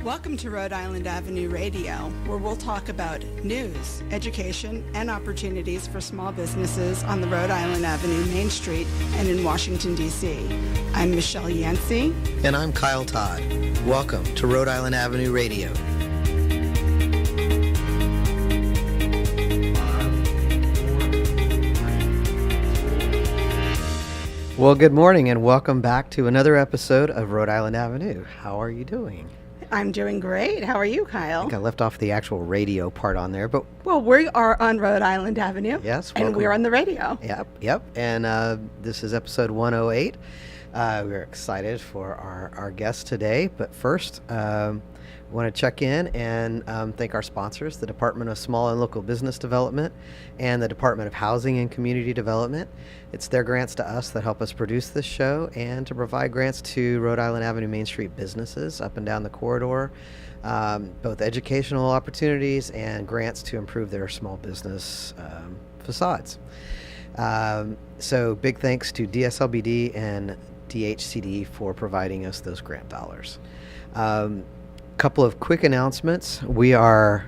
Welcome to Rhode Island Avenue Radio, where we'll talk about news, education, and opportunities for small businesses on the Rhode Island Avenue Main Street and in Washington, D.C. I'm Michelle Yancey. And I'm Kyle Todd. Welcome to Rhode Island Avenue Radio. Well, good morning and welcome back to another episode of Rhode Island Avenue. How are you doing? I'm doing great. How are you, Kyle? I think I left off the actual radio part on there, but... Well, we are on Rhode Island Avenue. Yes. And we're on the radio. Yep. And this is episode 108. We're excited for our guest today, but first, we want to check in and thank our sponsors, the Department of Small and Local Business Development and the Department of Housing and Community Development. It's their grants to us that help us produce this show and to provide grants to Rhode Island Avenue Main Street businesses up and down the corridor, both educational opportunities and grants to improve their small business facades. So big thanks to DSLBD and DHCD for providing us those grant dollars. Couple of quick announcements. We are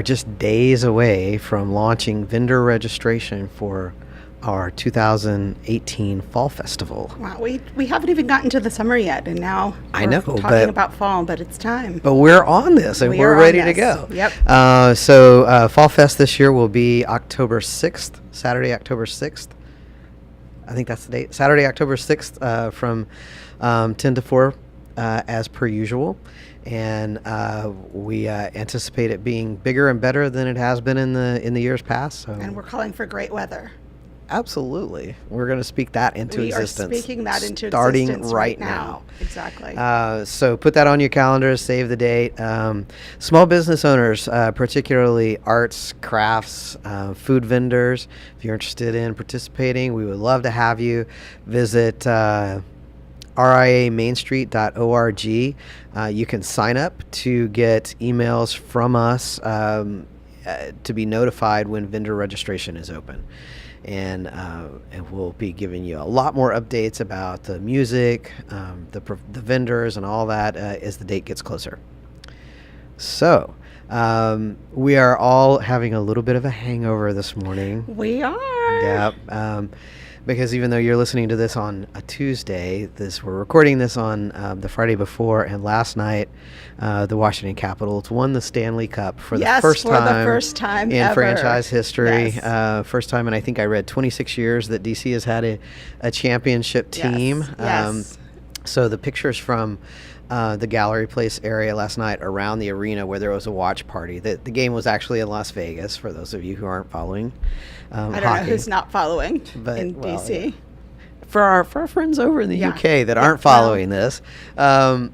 just days away from launching vendor registration for our 2018 Fall Festival. Wow, we haven't even gotten to the summer yet, and now we're talking about fall, but it's time. But we're on this, and we're ready to go. Yep. So Fall Fest this year will be October 6th, Saturday, October 6th. I think that's the date. Saturday, October 6th, from 10 to 4. As per usual, and we anticipate it being bigger and better than it has been in the years past. So. And we're calling for great weather. Absolutely, we're going to speak that into existence. We are speaking that into starting existence right now. Exactly. So put that on your calendars. Save the date. Small business owners, particularly arts, crafts, food vendors. If you're interested in participating, we would love to have you visit. RIAMainstreet.org. You can sign up to get emails from us to be notified when vendor registration is open. And we'll be giving you a lot more updates about the music, the vendors, and all that as the date gets closer. So we are all having a little bit of a hangover this morning. We are. Yep. Because even though you're listening to this on a Tuesday, we're recording this on the Friday before, and last night the Washington Capitals won the Stanley Cup for the first time in ever. Franchise history. Yes. First time, and I think I read 26 years that DC has had a championship team. Yes. So the pictures from the Gallery Place area last night around the arena where there was a watch party. The game was actually in Las Vegas, for those of you who aren't following I don't know who's not following in D.C. Yeah. For our friends over in the UK that aren't following this, the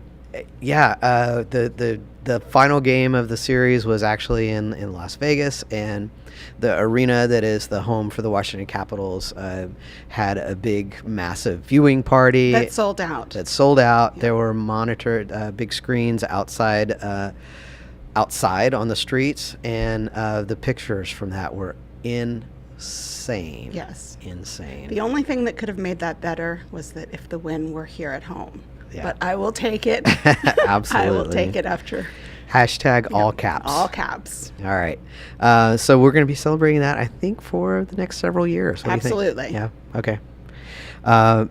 final game of the series was actually in Las Vegas, and the arena that is the home for the Washington Capitals had a big, massive viewing party. That sold out. Yeah. There were monitored big screens outside on the streets, and the pictures from that were insane. Yes. Insane. The only thing that could have made that better was that if the win were here at home. Yeah. But I will take it. Absolutely. I will take it after. Hashtag all caps. All caps. All right. So we're going to be celebrating that, I think, for the next several years. What Absolutely. do you think? Yeah. Okay.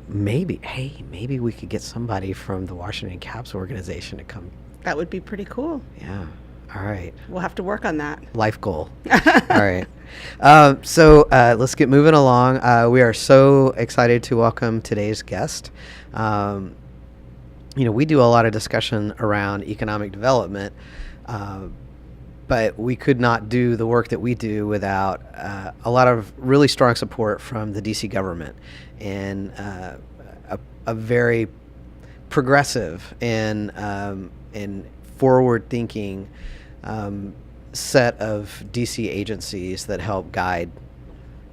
Maybe we could get somebody from the Washington Caps organization to come. That would be pretty cool. Yeah. All right. We'll have to work on that. Life goal. All right. So let's get moving along. We are so excited to welcome today's guest. We do a lot of discussion around economic development, but we could not do the work that we do without a lot of really strong support from the DC government and a very progressive and forward-thinking set of DC agencies that help guide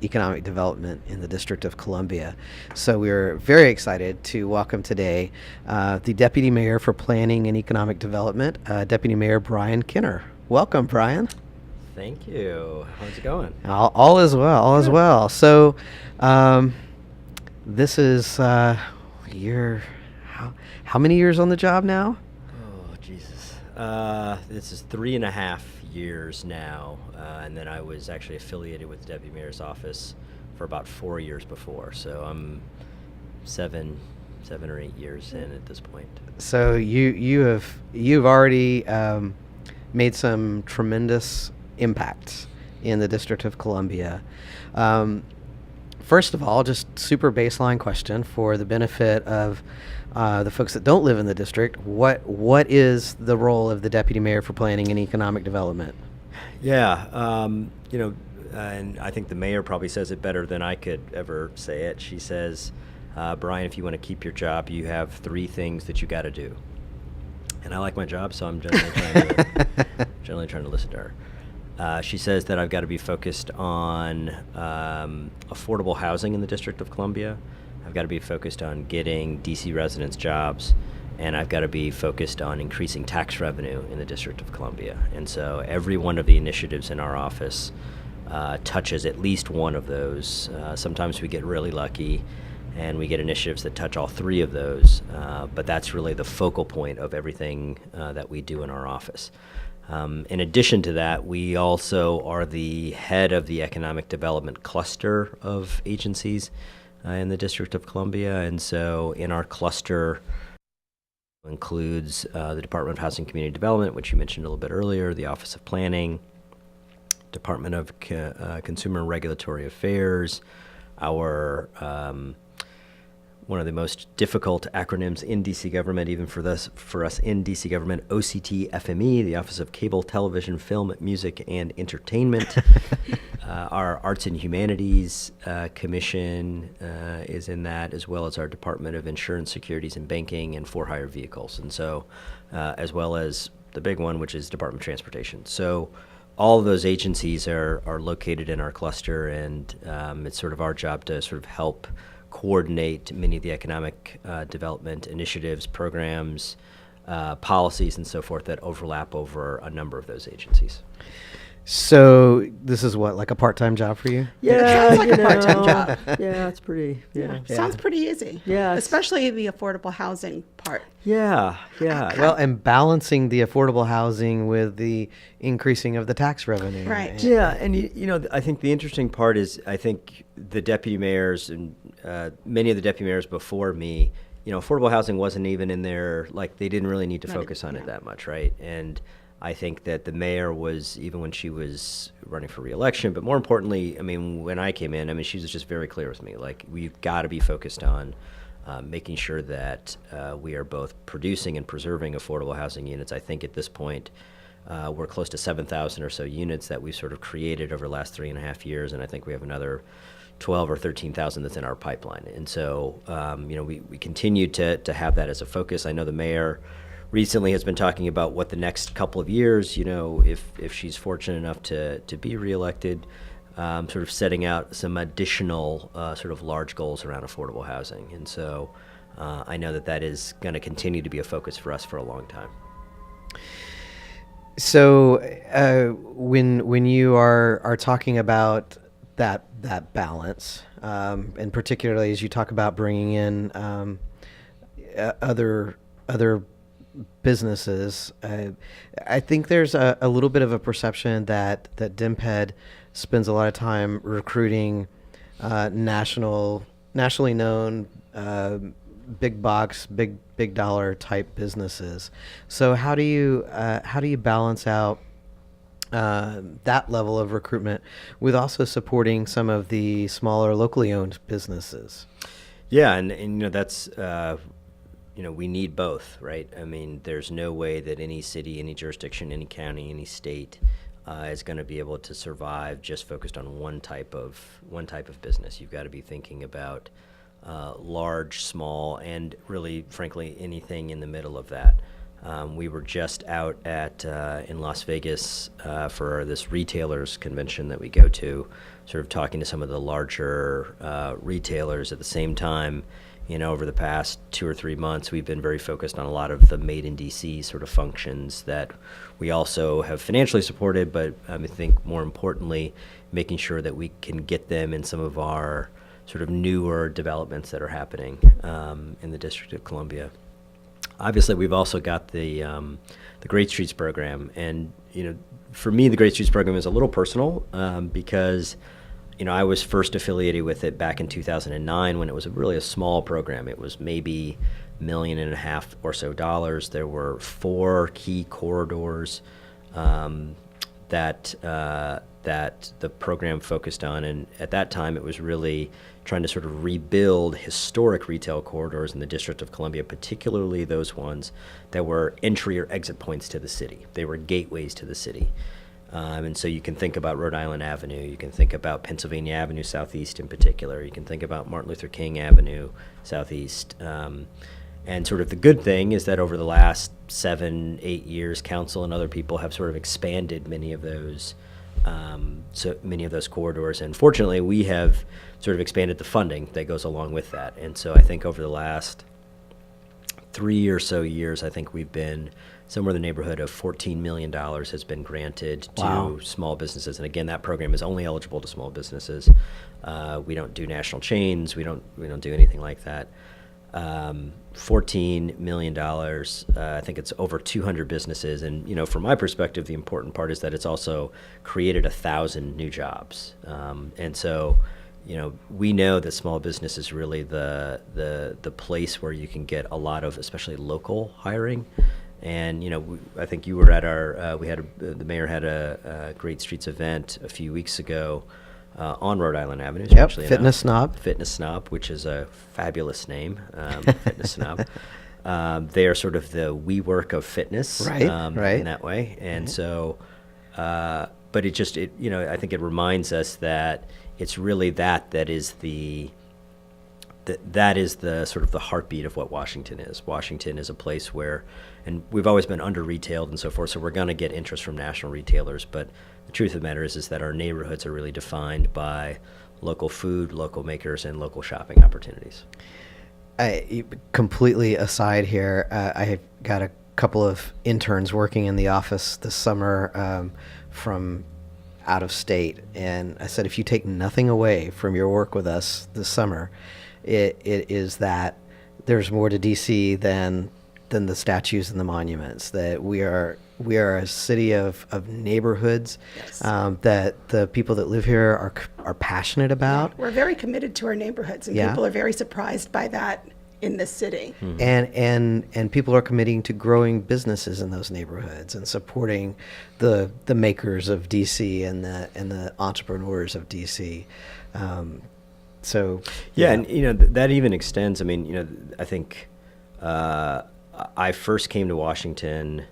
economic development in the District of Columbia. So we're very excited to welcome today the Deputy Mayor for Planning and Economic Development, Deputy Mayor Brian Kinner. Welcome, Brian. Thank you. How's it going? All is well. All is well. So this is how many years on the job now? Jesus. This is 3.5 years now, and then I was actually affiliated with the Deputy Mayor's office for about 4 years before. So I'm seven or 8 years in at this point. So you've already made some tremendous impacts in the District of Columbia. First of all, just super baseline question for the benefit of the folks that don't live in the district. What is the role of the deputy mayor for planning and economic development? Yeah, and I think the mayor probably says it better than I could ever say it. She says, Brian, if you want to keep your job, you have 3 things that you got to do. And I like my job, so I'm generally trying to listen to her. She says that I've got to be focused on affordable housing in the District of Columbia. I've got to be focused on getting DC residents jobs, and I've got to be focused on increasing tax revenue in the District of Columbia. And so every one of the initiatives in our office touches at least one of those. Sometimes we get really lucky and we get initiatives that touch all 3 of those, but that's really the focal point of everything that we do in our office. In addition to that, we also are the head of the economic development cluster of agencies in the District of Columbia, and so in our cluster includes the Department of Housing and Community Development, which you mentioned a little bit earlier, the Office of Planning, Department of Consumer and Regulatory Affairs, our one of the most difficult acronyms in DC government, even for us in DC government, OCT-FME, the Office of Cable, Television, Film, Music, and Entertainment. Our Arts and Humanities Commission is in that, as well as our Department of Insurance, Securities, and Banking, and for-hire vehicles. And so, as well as the big one, which is Department of Transportation. So all of those agencies are located in our cluster, and it's sort of our job to sort of help coordinate many of the economic development initiatives, programs, policies, and so forth that overlap over a number of those agencies. So this is what, like a part-time job for you? Yeah, Sounds like a part-time job. Yeah, it's pretty. Yeah. Sounds pretty easy. Yeah, especially the affordable housing part. Yeah. Well, and balancing the affordable housing with the increasing of the tax revenue. Right. Yeah, and I think the interesting part is I think the deputy mayors and many of the deputy mayors before me, affordable housing wasn't even in there. Like they didn't really need to focus on it that much, right? And I think that the mayor was, even when she was running for re-election, but more importantly, I mean, when I came in, she was just very clear with me, like, we've got to be focused on making sure that we are both producing and preserving affordable housing units. I think at this point, we're close to 7,000 or so units that we've sort of created over the last 3.5 years, and I think we have another 12 or 13,000 that's in our pipeline. And so, we continue to have that as a focus. I know the mayor recently has been talking about what the next couple of years, if she's fortunate enough to be reelected, sort of setting out some additional sort of large goals around affordable housing. And so I know that is going to continue to be a focus for us for a long time. So when you are talking about that balance, and particularly as you talk about bringing in other businesses, I think there's a little bit of a perception that DIMPED spends a lot of time recruiting nationally known big box, big dollar type businesses. So how do you balance out that level of recruitment with also supporting some of the smaller locally owned businesses? Yeah, and that's we need both, right? I mean, there's no way that any city, any jurisdiction, any county, any state is going to be able to survive just focused on one type of business. You've got to be thinking about large, small, and really, frankly, anything in the middle of that. We were just out in Las Vegas for this retailers convention that we go to, sort of talking to some of the larger retailers. At the same time, over the past 2 or 3 months, we've been very focused on a lot of the Made in DC sort of functions that we also have financially supported, but I think more importantly, making sure that we can get them in some of our sort of newer developments that are happening in the District of Columbia. obviously we've also got the Great Streets program, and for me the Great Streets program is a little personal because I was first affiliated with it back in 2009 when it was really a small program. It was maybe $1.5 million or so. There were 4 key corridors that the program focused on, and at that time it was really trying to sort of rebuild historic retail corridors in the District of Columbia, particularly those ones that were entry or exit points to the city. They were gateways to the city. And so you can think about Rhode Island Avenue, you can think about Pennsylvania Avenue Southeast in particular, you can think about Martin Luther King Avenue Southeast. And sort of the good thing is that over the last 7-8 years, council and other people have sort of expanded many of those corridors. And fortunately, we have sort of expanded the funding that goes along with that. And so I think over the last 3 or so years, I think we've been somewhere in the neighborhood of $14 million has been granted to small businesses. And again, that program is only eligible to small businesses. We don't do national chains. We don't do anything like that. $14 million. I think it's over 200 businesses. And, from my perspective, the important part is that it's also created 1,000 new jobs. And so, we know that small business is really the place where you can get a lot of, especially local hiring. And, I think you were at the mayor had a Great Streets event a few weeks ago on Rhode Island Avenue. Yep, Fitness Snob. Fitness Snob, which is a fabulous name, Fitness Snob. They are sort of the WeWork of fitness, right. In that way. And so, but I think it reminds us that it's really that is the sort of the heartbeat of what Washington is. Washington is a place where, and we've always been under-retailed and so forth, so we're going to get interest from national retailers, but the truth of the matter is that our neighborhoods are really defined by local food, local makers, and local shopping opportunities. Completely aside here, I have got a couple of interns working in the office this summer from out of state, and I said, if you take nothing away from your work with us this summer, it is that there's more to DC than the statues and the monuments. That we are a city of neighborhoods. Yes. That the people that live here are passionate about. Yeah, we're very committed to our neighborhoods, and people are very surprised by that in this city. Mm-hmm. And people are committing to growing businesses in those neighborhoods and supporting the makers of DC and the entrepreneurs of DC. So and that even extends. I mean, I think I first came to Washington.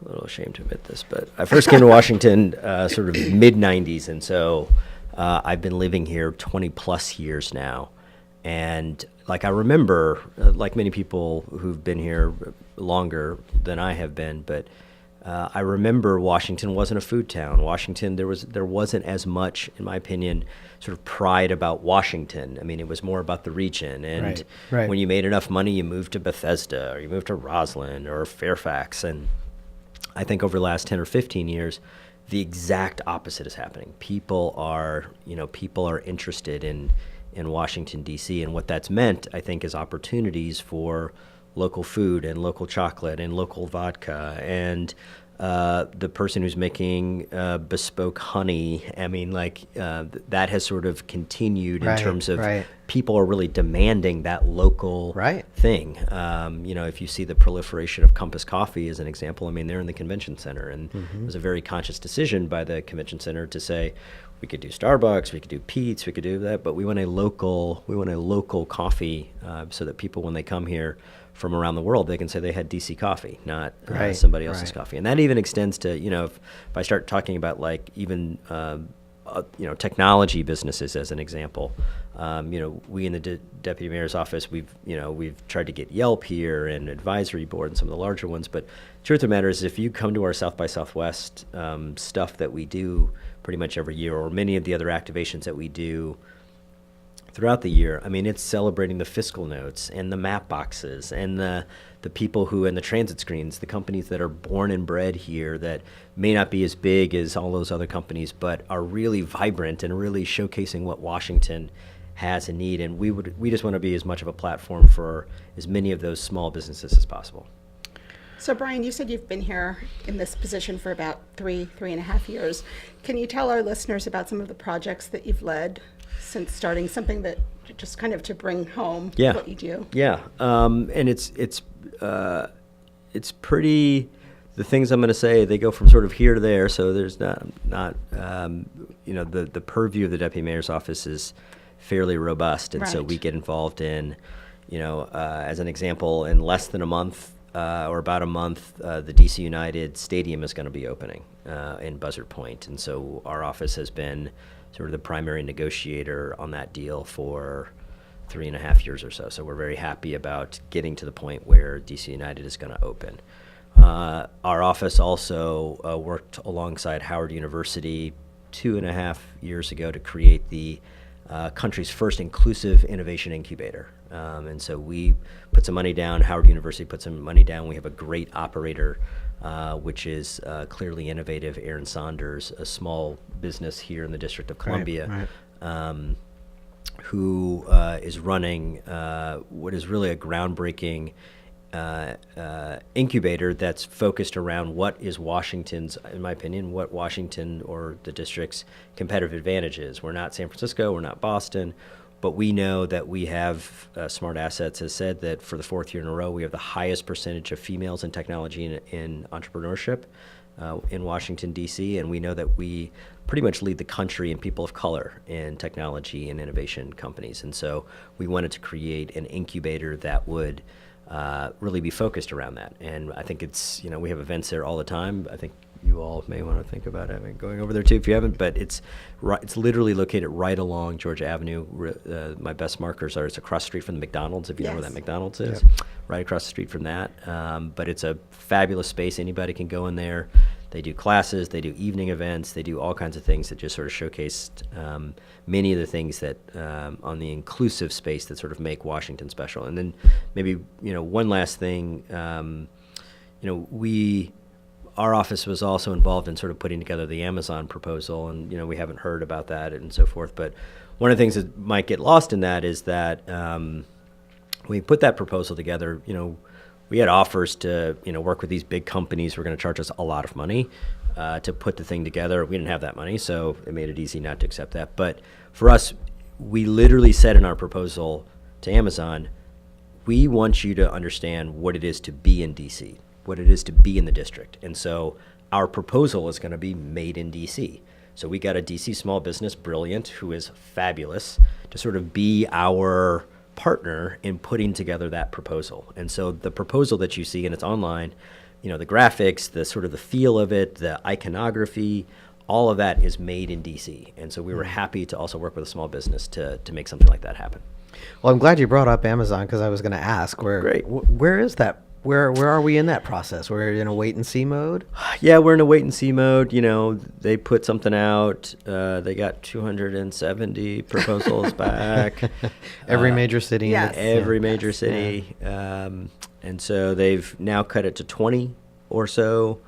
A little ashamed to admit this, but I first came to Washington sort of mid '90s, and so I've been living here 20 plus years now. And I remember, like many people who've been here longer than I have been, but I remember Washington wasn't a food town. Washington, there wasn't as much, in my opinion, sort of pride about Washington. I mean, it was more about the region. And right. When you made enough money, you moved to Bethesda or you moved to Roslyn or Fairfax. And I think over the last 10 or 15 years, the exact opposite is happening. People are interested in Washington, D.C. And what that's meant, I think, is opportunities for local food and local chocolate and local vodka and the person who's making bespoke honey. I mean, that has sort of continued in terms of people are really demanding that local thing. If you see the proliferation of Compass Coffee as an example, I mean, they're in the convention center, and it was a very conscious decision by the convention center to say, we could do Starbucks, we could do Pete's, we could do that, but we want a local coffee so that people, when they come here from around the world, they can say they had DC coffee, not somebody else's coffee. And that even extends to, if I start talking about even technology businesses as an example. We in the deputy mayor's office, we've tried to get Yelp here and advisory board and some of the larger ones. But the truth of the matter is, if you come to our South by Southwest stuff that we do pretty much every year, or many of the other activations that we do throughout the year, I mean, it's celebrating the fiscal notes and the map boxes and the people who, and the transit screens, the companies that are born and bred here that may not be as big as all those other companies, but are really vibrant and really showcasing what Washington has a need, and we just want to be as much of a platform for as many of those small businesses as possible. So Brian, you said you've been here in this position for about three and a half years. Can you tell our listeners about some of the projects that you've led since starting, something that just kind of to bring home what you do? Yeah, and it's pretty. The things I'm going to say, they go from sort of here to there. So there's not the purview of the deputy mayor's office is fairly robust, and so we get involved in, as an example, in less than a month. Or about a month, the DC United Stadium is going to be opening in Buzzard Point. And so our office has been sort of the primary negotiator on that deal for 3.5 years or so. So we're very happy about getting to the point where DC United is going to open. Our office also worked alongside Howard University 2.5 years ago to create the country's first inclusive innovation incubator. And so we put some money down, Howard University put some money down. We have a great operator, which is Clearly Innovative, Aaron Saunders, a small business here in the District of Columbia, who is running what is really a groundbreaking incubator that's focused around what is Washington's, in my opinion, what Washington or the district's competitive advantage is. We're not San Francisco, we're not Boston, but we know that we have Smart Assets has said that for the 4th year in a row, we have the highest percentage of females in technology in entrepreneurship in Washington, D.C., and we know that we pretty much lead the country in people of color in technology and innovation companies. And so we wanted to create an incubator that would really be focused around that. And I think it's, we have events there all the time. I think you all may want to think about going over there too if you haven't, but it's literally located right along Georgia Avenue. My best markers are it's across the street from the McDonald's, if you know where that McDonald's is, right across the street from that. But it's a fabulous space. Anybody can go in there. They do classes, they do evening events, they do all kinds of things that just sort of showcased many of the things that on the inclusive space that sort of make Washington special. And then maybe, one last thing, our office was also involved in sort of putting together the Amazon proposal, and we haven't heard about that and so forth. But one of the things that might get lost in that is that when we put that proposal together, we had offers to work with these big companies who were going to charge us a lot of money to put the thing together. We didn't have that money, so it made it easy not to accept that. But for us, we literally said in our proposal to Amazon, we want you to understand what it is to be in DC, what it is to be in the district. And so our proposal is going to be made in DC. So we got a DC small business, Brilliant, who is fabulous, to sort of be our partner in putting together that proposal. And so the proposal that you see, and it's online, the graphics, the sort of the feel of it, the iconography, all of that is made in DC. And so we were happy to also work with a small business to make something like that happen. Well, I'm glad you brought up Amazon, because I was going to ask where is that? Where are we in that process? We're in a wait and see mode? Yeah, we're in a wait and see mode. They put something out. They got 270 proposals back. Every major city. Yes. Every major city. And so they've now cut it to 20 or so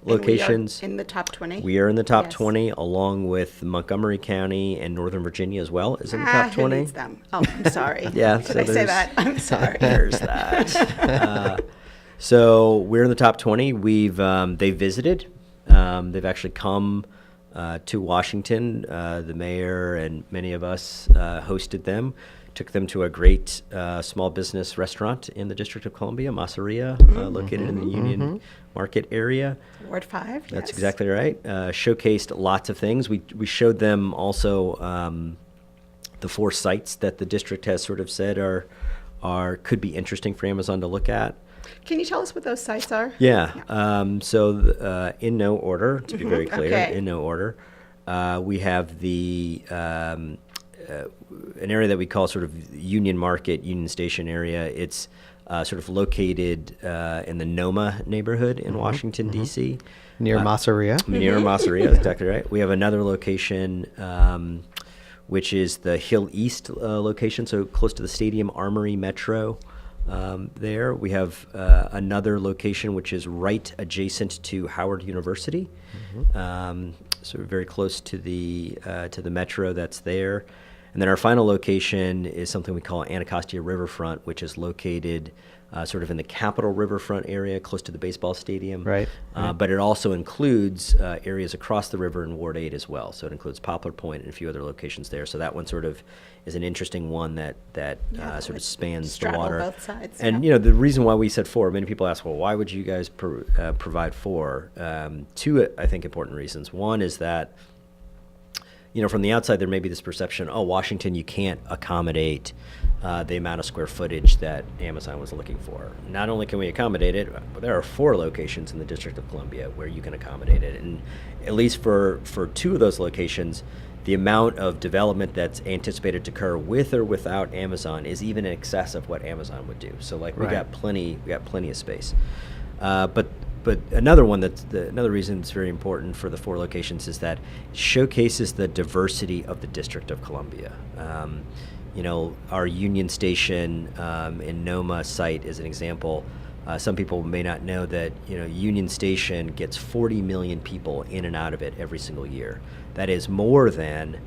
locations. And we are in the top 20? We are in the top 20, along with Montgomery County and Northern Virginia as well is in the top 20. Who needs them? Oh, I'm sorry. Yeah. Did I say that? I'm sorry. There's that. So we're in the top 20. They visited. They've actually come to Washington. The mayor and many of us hosted them. Took them to a great small business restaurant in the District of Columbia, RIA, located in the Union Market area. Ward 5. That's exactly right. Showcased lots of things. We showed them also the 4 sites that the district has sort of said could be interesting for Amazon to look at. Can you tell us what those sites are? Yeah. So in no order, to be very clear, in no order, we have the an area that we call sort of Union Market, Union Station area. It's sort of located in the Noma neighborhood in Washington, D.C. Near Masseria. Near Masseria, that's exactly right. We have another location, which is the Hill East location, so close to the Stadium Armory Metro. There we have another location which is right adjacent to Howard University, so very close to the metro that's there. And then our final location is something we call Anacostia Riverfront, which is located sort of in the Capitol Riverfront area, close to the baseball stadium. Right. But it also includes areas across the river in Ward 8 as well. So it includes Poplar Point and a few other locations there. So that one sort of is an interesting one that sort of spans the water. Both sides. And the reason why we said 4, many people ask, well, why would you guys provide 4? 2, I think, important reasons. One is that, from the outside, there may be this perception, Washington, you can't accommodate the amount of square footage that Amazon was looking for. Not only can we accommodate it, but there are 4 locations in the District of Columbia where you can accommodate it. And at least for 2 of those locations, the amount of development that's anticipated to occur with or without Amazon is even in excess of what Amazon would do. So we got plenty of space. But another reason it's very important for the 4 locations is that it showcases the diversity of the District of Columbia. Our Union Station in Noma site is an example. Some people may not know that Union Station gets 40 million people in and out of it every single year. That is more than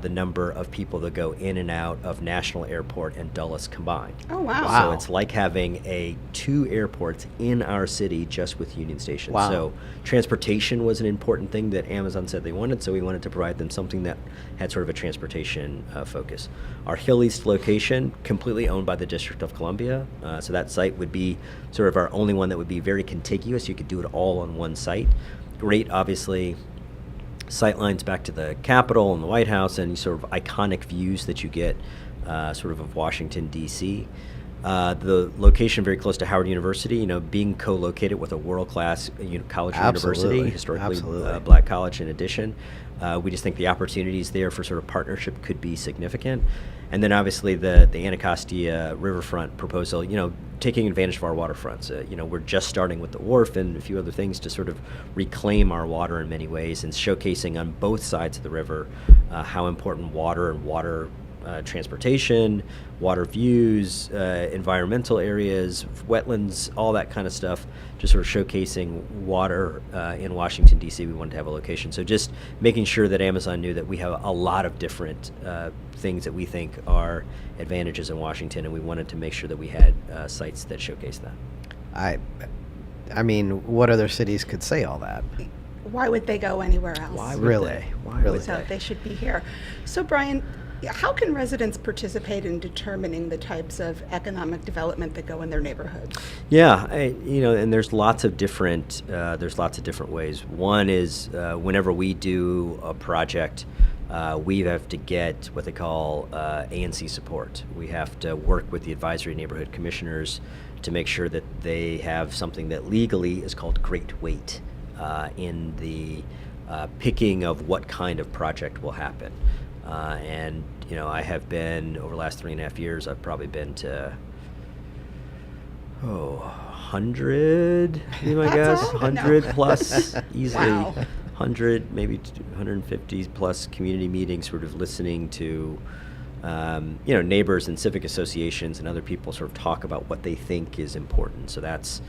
the number of people that go in and out of National Airport and Dulles combined. Oh, wow. So it's like having 2 airports in our city just with Union Station. Wow. So transportation was an important thing that Amazon said they wanted, so we wanted to provide them something that had sort of a transportation focus. Our Hill East location, completely owned by the District of Columbia, so that site would be sort of our only one that would be very contiguous. You could do it all on one site. Great, obviously, sightlines back to the Capitol and the White House, and sort of iconic views that you get sort of Washington, D.C. The location very close to Howard University, being co-located with a world-class college or university, historically black college in addition. We just think the opportunities there for sort of partnership could be significant. And then obviously the Anacostia Riverfront proposal, taking advantage of our waterfronts. We're just starting with the wharf and a few other things to sort of reclaim our water in many ways, and showcasing on both sides of the river how important water and water transportation, water views, environmental areas, wetlands, all that kind of stuff, just sort of showcasing water in Washington, D.C. We wanted to have a location. So just making sure that Amazon knew that we have a lot of different things that we think are advantages in Washington, and we wanted to make sure that we had sites that showcase that. I mean, what other cities could say all that? Why would they go anywhere else? Why would Really? they? Why would So they? they should be here. So Brian, how can residents participate in determining the types of economic development that go in their neighborhoods? Yeah, and there's lots of different ways. One is whenever we do a project, we have to get what they call ANC support. We have to work with the advisory neighborhood commissioners to make sure that they have something that legally is called great weight in the picking of what kind of project will happen. And I have been, over the last 3.5 years, I've probably been to 100, be my guess, all? 100 No. plus, easily. Wow. 100, maybe 150 plus community meetings, sort of listening to neighbors and civic associations and other people sort of talk about what they think is important. So that's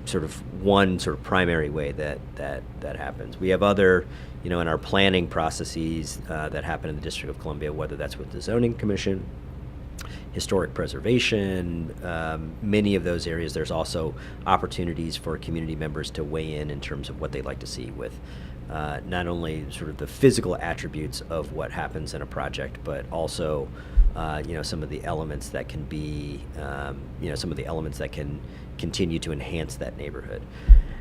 sort of one sort of primary way that happens. We have other, in our planning processes that happen in the District of Columbia, whether that's with the Zoning Commission, historic preservation, many of those areas. There's also opportunities for community members to weigh in terms of what they'd like to see with not only sort of the physical attributes of what happens in a project, but also some of the elements that can be, some of the elements that can continue to enhance that neighborhood.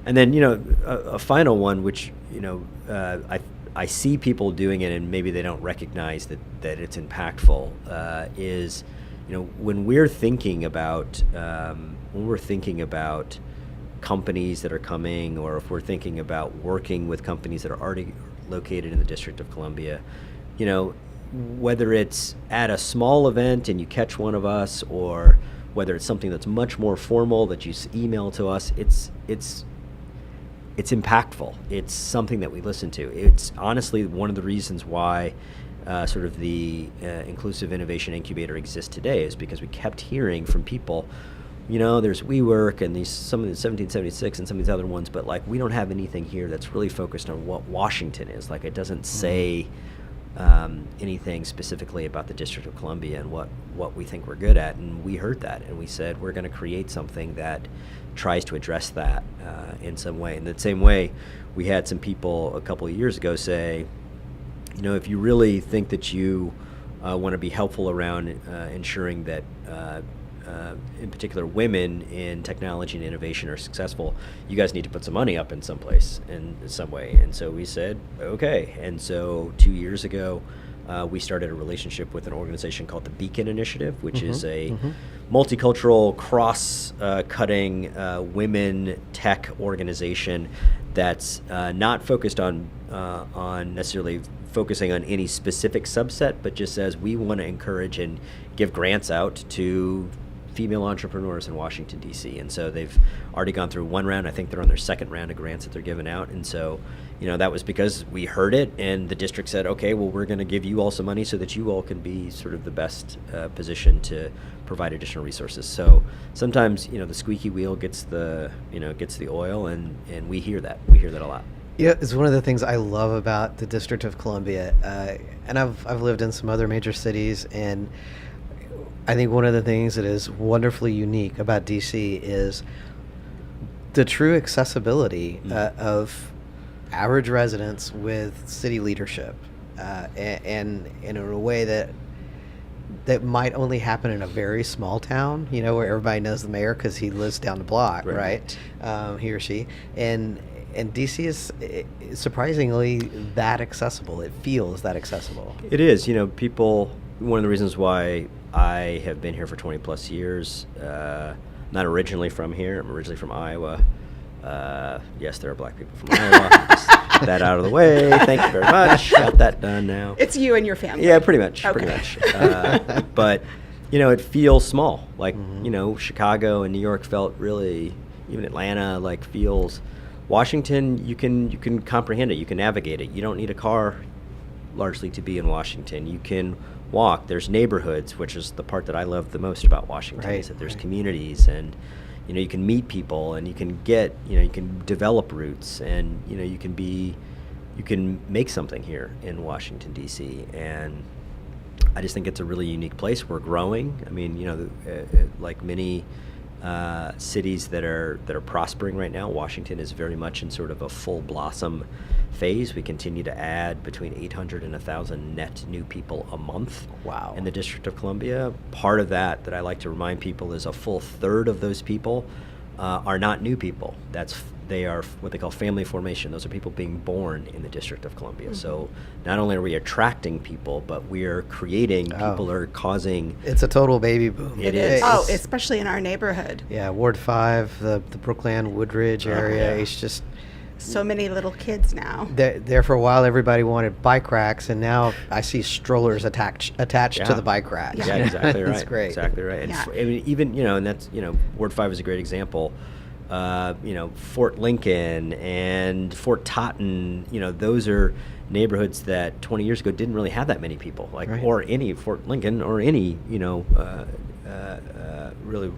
And then, a final one, which, I see people doing it and maybe they don't recognize that it's impactful, is, when we're thinking about companies that are coming, or if we're thinking about working with companies that are already located in the District of Columbia, whether it's at a small event and you catch one of us, or whether it's something that's much more formal that you email to us, it's impactful. It's something that we listen to. It's honestly one of the reasons why sort of the Inclusive Innovation Incubator exists today, is because we kept hearing from people, there's WeWork and some of the 1776 and some of these other ones, but we don't have anything here that's really focused on what Washington is. It doesn't say anything specifically about the District of Columbia and what we think we're good at. And we heard that, and we said we're going to create something that tries to address that in some way. In the same way, we had some people a couple of years ago say, if you really think that you want to be helpful around ensuring that in particular women in technology and innovation are successful, you guys need to put some money up in some place, in some way. And so we said, okay. And so 2 years ago, we started a relationship with an organization called the Beacon Initiative, which is a multicultural, cross-cutting women tech organization that's not focused on necessarily focusing on any specific subset, but just says we want to encourage and give grants out to female entrepreneurs in Washington, D.C. And so they've already gone through one round. I think they're on their second round of grants that they're giving out. And so, that was because we heard it, and the district said, okay, well, we're going to give you all some money so that you all can be sort of the best position to provide additional resources. So sometimes, the squeaky wheel gets the oil, and we hear that. We hear that a lot. Yeah, it's one of the things I love about the District of Columbia, and I've lived in some other major cities, and I think one of the things that is wonderfully unique about DC is the true accessibility of average residents with city leadership, and in a way that might only happen in a very small town, where everybody knows the mayor because he lives down the block, right? He or she, and DC is surprisingly that accessible. It feels that accessible. It is. People, one of the reasons why I have been here for 20 plus years, not originally from here. I'm originally from Iowa. Yes, there are black people from Iowa. Just get that out of the way. Thank you very much. Got that done now. It's you and your family. Yeah, pretty much. Okay. Pretty much. But, it feels small. Like, Chicago and New York felt really, even Atlanta, feels. Washington, you can comprehend it. You can navigate it. You don't need a car largely to be in Washington. You can walk. There's neighborhoods, which is the part that I love the most about Washington, is that there's communities, and you can meet people, and you can get, you can develop roots, and you can make something here in Washington, D.C. And I just think it's a really unique place. We're growing. I mean, like many cities that are prospering right now, Washington is very much in sort of a full blossom phase. We continue to add between 800 and 1,000 net new people a month. Wow. In the District of Columbia. Part of that I like to remind people is a full third of those people are not new people. They are what they call family formation. Those are people being born in the District of Columbia. So not only are we attracting people, but we are creating, people are causing. It's a total baby boom. It is. Oh, especially in our neighborhood. Yeah, Ward 5, the Brookland, Woodridge area. It's just so many little kids now. There for a while, everybody wanted bike racks, and now I see strollers attached to the bike racks. Yeah, exactly right. That's great. Exactly right. And Yeah. I mean, even and that's Ward 5 is a great example. Fort Lincoln and Fort Totten, those are neighborhoods that 20 years ago didn't really have that many people, or any Fort Lincoln or any, really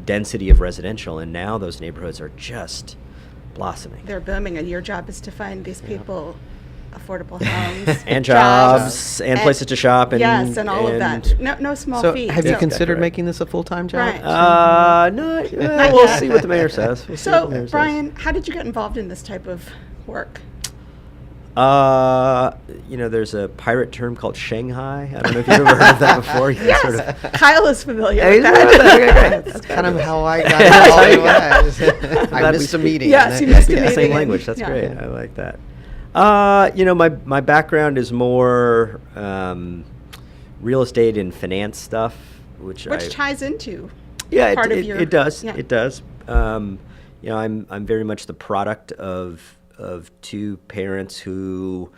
density of residential. And now those neighborhoods are just blossoming. They're booming, and your job is to find these people affordable homes and jobs and places to shop. And, yes, and all of that. No small So feat. have you Yeah. considered Right. making this a full-time job? Right. No, we'll see what the mayor says. We'll see what the mayor So, says. Brian, how did you get involved in this type of work? There's a pirate term called Shanghai. I don't know if you've ever heard of that before. You can sort of, Kyle is familiar Yeah, with he's that. familiar with that. Okay, great. That's kind of how I got involved. I Glad we missed a meeting. Yes, and you that- missed a Yeah, meeting. same language. That's Yeah. great. I like that. My background is more real estate and finance stuff, which ties into yeah, part of it, your... it does. Yeah. It does. I'm very much the product of two parents who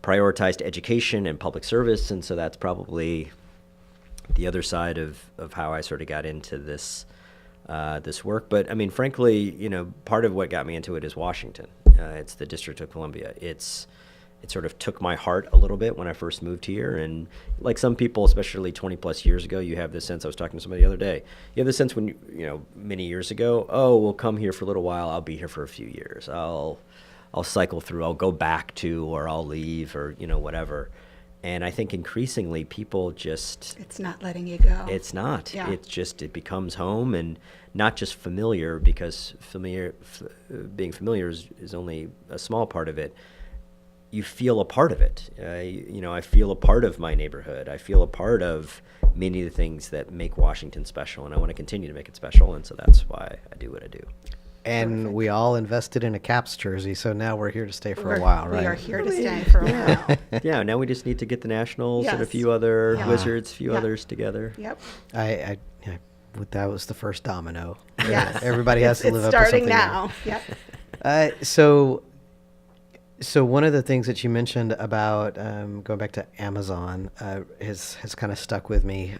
prioritized education and public service, and so that's probably the other side of how I sort of got into this work. But I mean, frankly, part of what got me into it is Washington. It's the District of Columbia. It sort of took my heart a little bit when I first moved here. And like some people, especially 20 plus years ago, you have this sense. I was talking to somebody the other day. You have this sense when many years ago, oh, we'll come here for a little while. I'll be here for a few years. I'll cycle through. I'll go back to, or I'll leave, or whatever. And I think increasingly people just... It's not letting you go. It's not. Yeah. It becomes home, and not just familiar, because being familiar is only a small part of it. You feel a part of it. I feel a part of my neighborhood. I feel a part of many of the things that make Washington special, and I want to continue to make it special, and so that's why I do what I do. And Terrific. we all invested in a Caps jersey, so now we're here to stay for a while, right? We are here to stay for a while. Yeah, now we just need to get the Nationals and a Yes. few other Yeah. Wizards, a few Yeah. others together. Yep. That was the first domino. Yes. Everybody has to It's live up to starting something now. Yep. So one of the things that you mentioned about going back to Amazon has kind of stuck with me.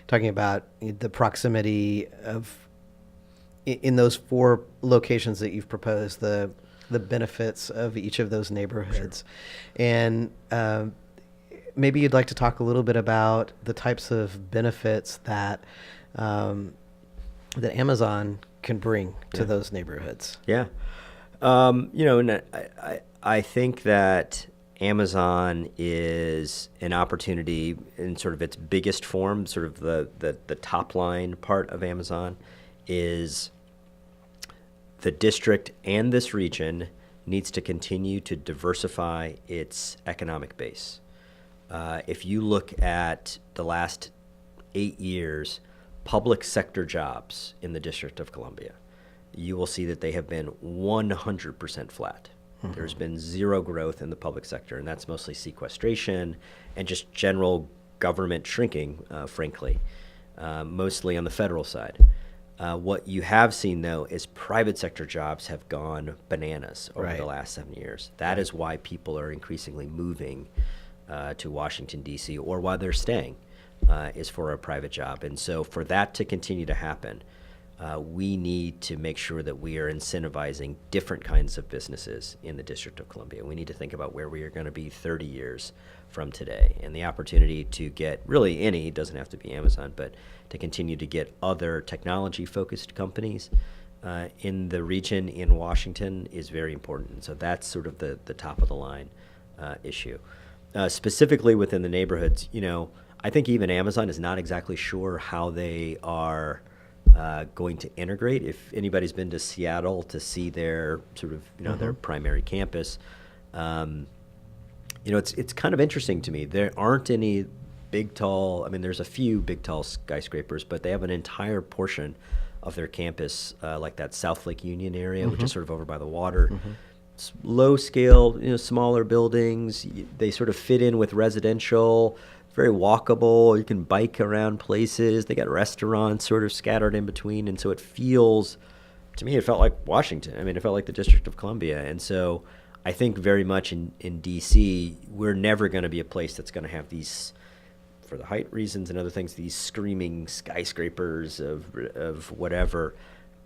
Talking about the proximity of in those 4 locations that you've proposed, the benefits of each of those neighborhoods, and maybe you'd like to talk a little bit about the types of benefits that that Amazon can bring to those neighborhoods. Yeah. And I think that Amazon is an opportunity in sort of its biggest form. Sort of the top line part of Amazon is the district and this region needs to continue to diversify its economic base. If you look at the last 8 years, public sector jobs in the District of Columbia, you will see that they have been 100% flat. Mm-hmm. There's been zero growth in the public sector, and that's mostly sequestration and just general government shrinking, frankly, mostly on the federal side. What you have seen, though, is private sector jobs have gone bananas over the last 7 years. That is why people are increasingly moving to Washington, D.C., or why they're staying, is for a private job. And so for that to continue to happen, we need to make sure that we are incentivizing different kinds of businesses in the District of Columbia. We need to think about where we are going to be 30 years from today, and the opportunity to get really it doesn't have to be Amazon, but to continue to get other technology-focused companies in the region in Washington is very important. And so that's sort of the top of the line issue. Specifically within the neighborhoods, I think even Amazon is not exactly sure how they are going to integrate. If anybody's been to Seattle to see their sort of, their primary campus, it's kind of interesting to me. There aren't any big, tall, there's a few big, tall skyscrapers, but they have an entire portion of their campus, like that South Lake Union area, which is sort of over by the water. Low scale, smaller buildings. They sort of fit in with residential, very walkable. You can bike around places. They got restaurants sort of scattered in between. And so it feels, to me, it felt like Washington. It felt like the District of Columbia. And so I think very much in D.C., we're never going to be a place that's going to have these, for the height reasons and other things, these screaming skyscrapers of whatever.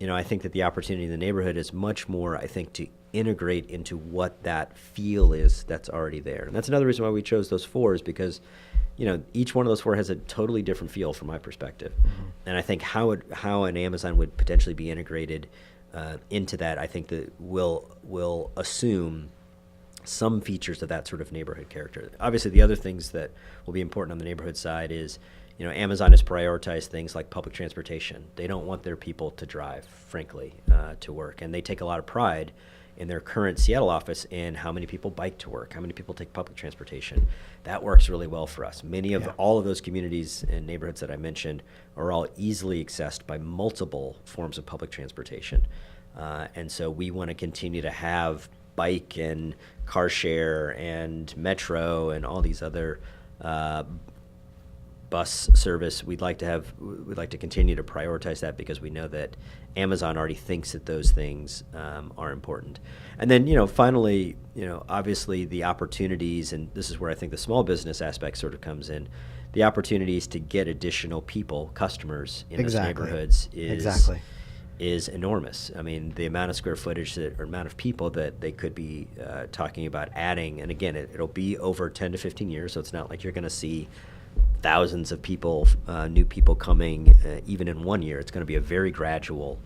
I think that the opportunity in the neighborhood is much more, to integrate into what that feel is that's already there. And that's another reason why we chose those 4, is because, each one of those 4 has a totally different feel from my perspective. And I think how an Amazon would potentially be integrated into that, I think that will assume some features of that sort of neighborhood character. Obviously, the other things that will be important on the neighborhood side is, Amazon has prioritized things like public transportation. They don't want their people to drive, frankly, to work. And they take a lot of pride in their current Seattle office in how many people bike to work, how many people take public transportation. That works really well for us. All of those communities and neighborhoods that I mentioned are all easily accessed by multiple forms of public transportation. And so we want to continue to have bike and car share and metro and all these other bus service. We'd like to continue to prioritize that, because we know that Amazon already thinks that those things are important. And then, finally, obviously the opportunities, and this is where I think the small business aspect sort of comes in, the opportunities to get additional people, customers in those neighborhoods is enormous. The amount of square footage or amount of people that they could be talking about adding, and again, it'll be over 10 to 15 years, so it's not like you're going to see thousands of people, new people coming even in 1 year. It's going to be a very gradual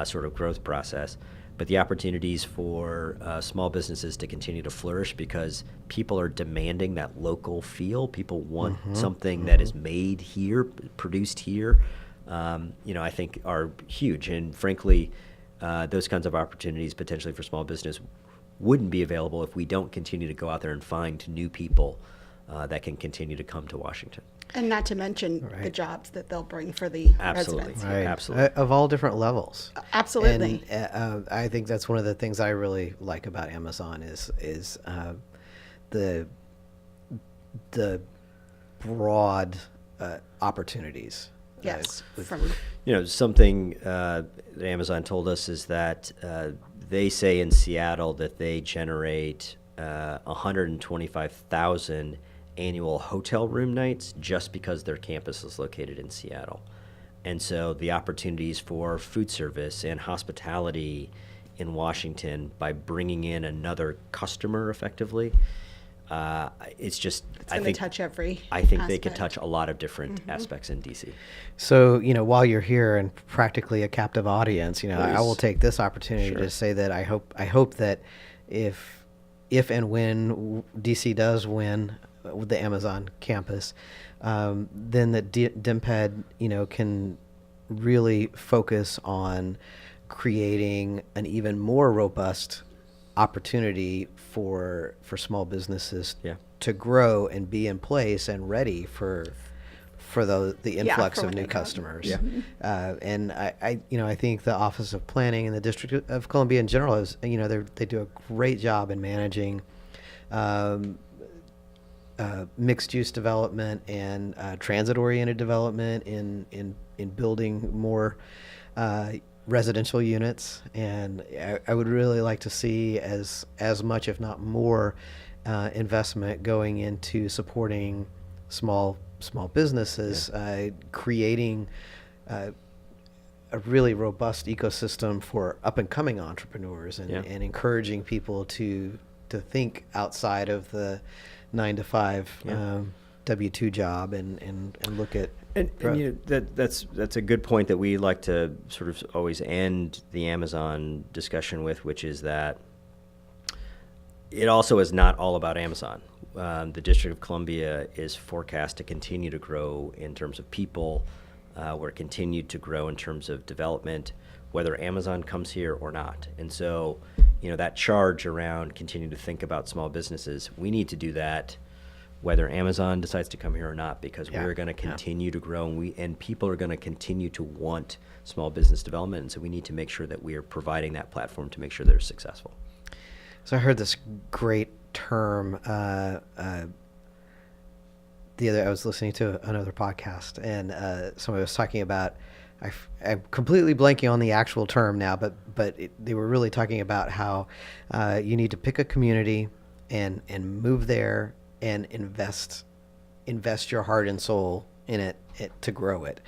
sort of growth process. but the opportunities for small businesses to continue to flourish because people are demanding that local feel. People want something that is made here, produced here, I think are huge. And frankly, those kinds of opportunities potentially for small business wouldn't be available if we don't continue to go out there and find new people that can continue to come to Washington. And not to mention Right. the jobs that they'll bring for the Absolutely. residents. Right. Absolutely. Of all different levels. Absolutely. And I think that's one of the things I really like about Amazon is the broad opportunities. Yes. with- From Something that Amazon told us is that they say in Seattle that they generate 125,000 annual hotel room nights just because their campus is located in Seattle. And so the opportunities for food service and hospitality in Washington by bringing in another customer effectively, it's just, it's going to touch every I think they could aspect. touch a lot of different aspects in DC. So, while you're here and practically a captive audience, I will Please. take this opportunity Sure. to say that I hope that if and when DC does win with the Amazon campus, then that DIMPED, can really focus on creating an even more robust opportunity for small businesses Yeah. to grow and be in place and ready for the influx for of when new they come. customers. Yeah. And I think the Office of Planning and the District of Columbia in general is, they do a great job in managing mixed use development and transit oriented development in building more residential units. And I would really like to see as much, if not more, investment going into supporting small businesses, creating a really robust ecosystem for up and coming entrepreneurs, and, Yeah. and encouraging people to think outside of the 9-to-5 Yeah. W-2 job and look at And growth. that's a good point that we like to sort of always end the Amazon discussion with, which is that it also is not all about Amazon. The District of Columbia is forecast to continue to grow in terms of people. We're continued to grow in terms of development, whether Amazon comes here or not. And so, that charge around continuing to think about small businesses, we need to do that whether Amazon decides to come here or not, because Yeah. we're going to continue to grow, and people are going to continue to want small business development. And so we need to make sure that we are providing that platform to make sure they're successful. So I heard this great term I was listening to another podcast, and somebody was talking about, I'm completely blanking on the actual term now, but they were really talking about how you need to pick a community and move there and invest your heart and soul in it to grow it,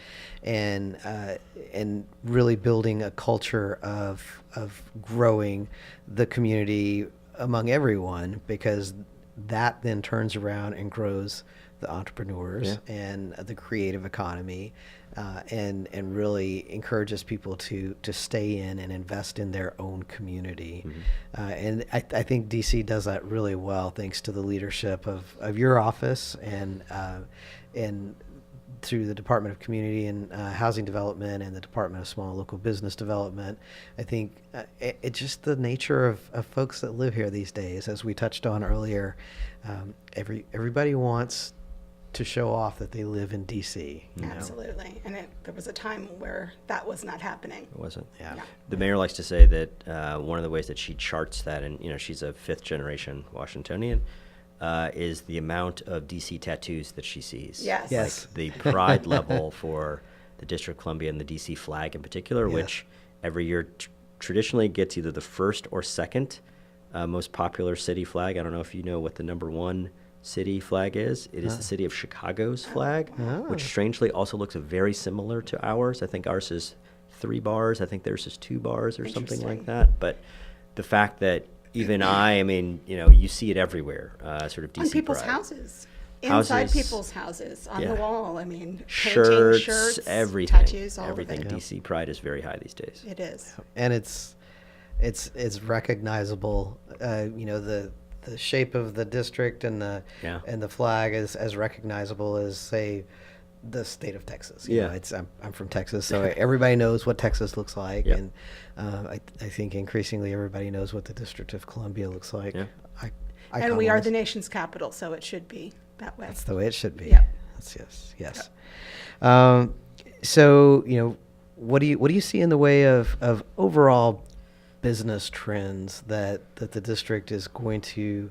and really building a culture of growing the community among everyone, because that then turns around and grows the entrepreneurs and the creative economy, and really encourages people to stay in and invest in their own community. And I think DC does that really well, thanks to the leadership of your office and through the Department of Community and Housing Development and the Department of Small Local Business Development. I think it's just the nature of folks that live here these days, as we touched on earlier. Everybody wants to show off that they live in DC. Absolutely. And there was a time where that was not happening. It wasn't. Yeah. Yeah. The mayor likes to say that one of the ways that she charts that, and she's a fifth generation Washingtonian, is the amount of DC tattoos that she sees. Yes. Yes. Like the pride level for the District of Columbia and the DC flag in particular, Yes. which every year traditionally gets either the first or second most popular city flag. I don't know if you know what the number one city flag is. It is the city of Chicago's flag, which strangely also looks very similar to ours. I think ours is 3 bars. I think theirs is 2 bars or something like Interesting. that. But the fact that even you see it everywhere, sort of DC On people's pride. houses. Houses. Inside people's houses, on Yeah. the wall. I mean, Shirts, painting, shirts, everything. tattoos, all Everything. of it. DC pride is very high these days. It is. And it's it's recognizable. The shape of the district and the flag is as recognizable as, say, the state of Texas. You know, I'm from Texas, so everybody knows what Texas looks like, and I think increasingly everybody knows what the District of Columbia looks like. And we are the nation's capital, so it should be that way. That's the way it should be. Yeah. Yes. So, what do you see in the way of overall business trends that the district is going to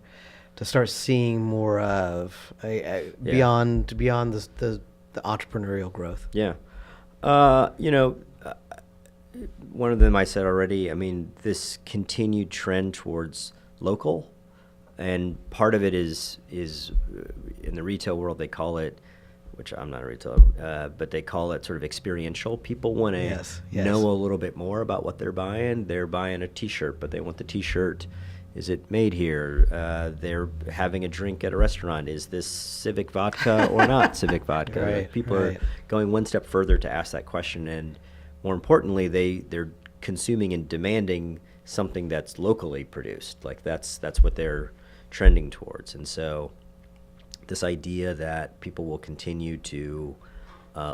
start seeing more of beyond the entrepreneurial growth? One of them I said already. I mean, this continued trend towards local, and part of it is in the retail world they call it, which I'm not a retailer, but they call it sort of experiential. People want to know a little bit more about what they're buying. They're buying a T-shirt, but they want the T-shirt. Is it made here? They're having a drink at a restaurant. Is this Civic vodka or not Civic vodka? People are going one step further to ask that question, and more importantly, they're consuming and demanding something that's locally produced. Like that's what they're trending towards, and so this idea that people will continue to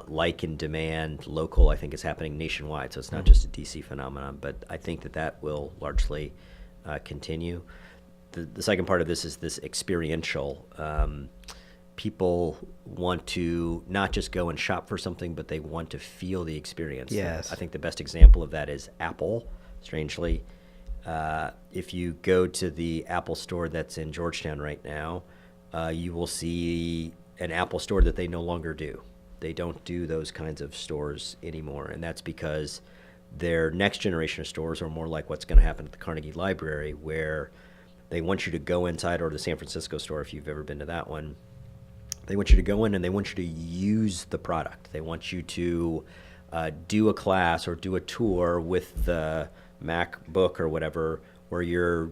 like and demand local, I think, is happening nationwide. So it's not just a DC phenomenon, but I think that will largely continue. The second part of this is this experiential. People want to not just go and shop for something, but they want to feel the experience. Yes. I think the best example of that is Apple, strangely. If you go to the Apple store that's in Georgetown right now, you will see an Apple store that they no longer do. They don't do those kinds of stores anymore, and that's because their next generation of stores are more like what's going to happen at the Carnegie Library, where they want you to go inside, or the San Francisco store, if you've ever been to that one. They want you to go in and they want you to use the product. They want you to do a class or do a tour with the MacBook or whatever, where you're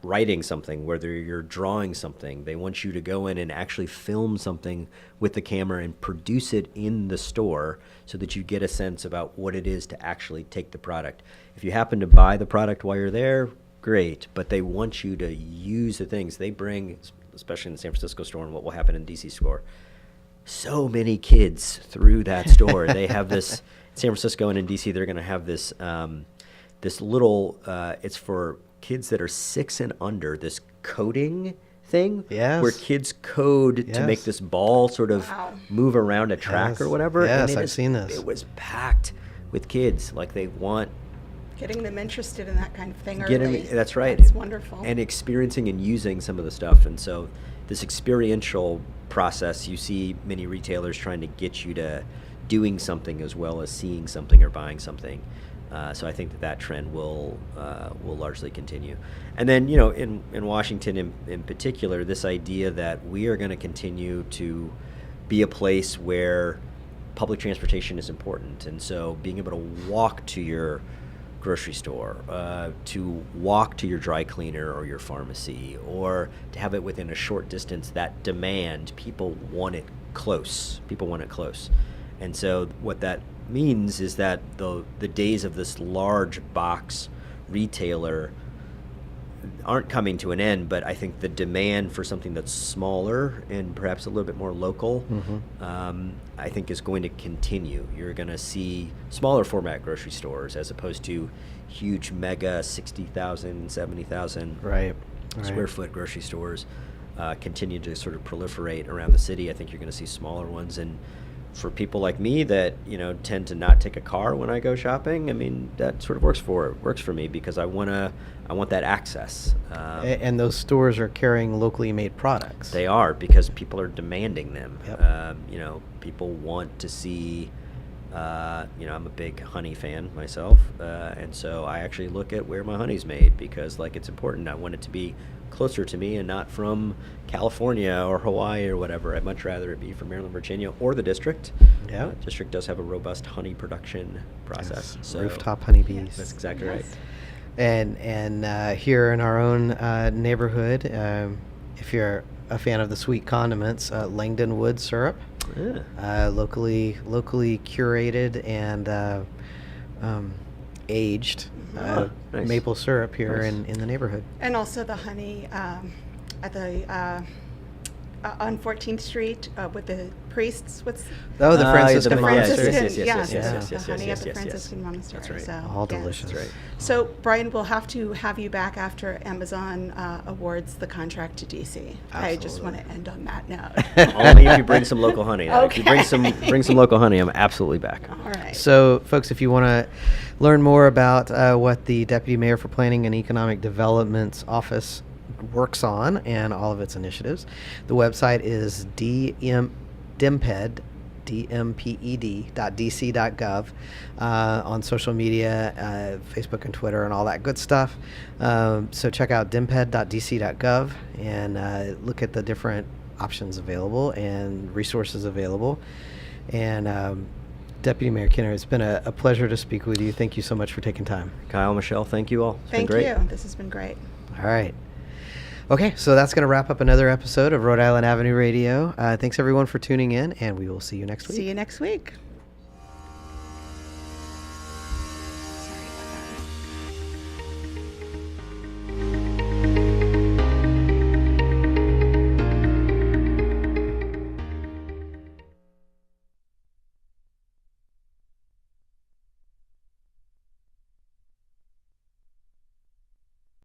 writing something, whether you're drawing something. They want you to go in and actually film something with the camera and produce it in the store so that you get a sense about what it is to actually take the product. If you happen to buy the product while you're there, great, but they want you to use the things. They bring, especially in the San Francisco store and what will happen in DC store, so many kids through that store. They have this, in San Francisco and in DC, they're going to have this this little, it's for kids that are 6 and under, this coding thing, where kids code to make this ball sort of move around a track or whatever. Yes, and I've seen this. It was packed with kids. Like, they want... Getting them interested in that kind of thing early. That's right. That's wonderful. And experiencing and using some of the stuff. And so this experiential process, you see many retailers trying to get you to doing something as well as seeing something or buying something. So I think that trend will largely continue. And then, in Washington in particular, this idea that we are going to continue to be a place where public transportation is important. And so being able to walk to your grocery store, to walk to your dry cleaner or your pharmacy, or to have it within a short distance, that demand, people want it close. And so what that means is that the days of this large box retailer aren't coming to an end, but I think the demand for something that's smaller and perhaps a little bit more local, I think is going to continue. You're going to see smaller format grocery stores as opposed to huge mega 60,000, 70,000 square foot grocery stores continue to sort of proliferate around the city. I think you're going to see smaller ones, and for people like me that tend to not take a car when I go shopping, I mean, that sort of works for me because I want that access. And those stores are carrying locally made products. They are, because people are demanding them. Yep. People want to see. I'm a big honey fan myself, and so I actually look at where my honey's made because, it's important. I want it to be closer to me and not from California or Hawaii or whatever. I'd much rather it be from Maryland, Virginia, or the district. Yeah, district does have a robust honey production process. Yes. So rooftop honeybees. That's exactly right. And here in our own neighborhood, if you're a fan of the sweet condiments, Langdon Wood syrup, locally curated and aged Nice. maple syrup here Nice. in the neighborhood. And also the honey at the on 14th Street with the priests. What's Oh, the Franciscan the monastery. Franciscan? yes, the honey at the Franciscan monastery. That's right. So, All yes. delicious. That's right. So, Brian, we'll have to have you back after Amazon awards the contract to DC. I just want to end on that note. Only if you bring some local honey. If you bring Okay. some local honey, I'm absolutely back. All right. So, folks, if you want to learn more about what the Deputy Mayor for Planning and Economic Development's office works on and all of its initiatives, the website is dmped.dc.gov. On social media, Facebook and Twitter and all that good stuff. So check out dmped.dc.gov and look at the different options available and resources available. And Deputy Mayor Kinner, it's been a pleasure to speak with you. Thank you so much for taking time. Kyle, Michelle, thank you all. It's Thank been great. you. This has been great. All right. Okay, so that's going to wrap up another episode of Rhode Island Avenue Radio. Thanks, everyone, for tuning in, and we will see you next week. See you next week.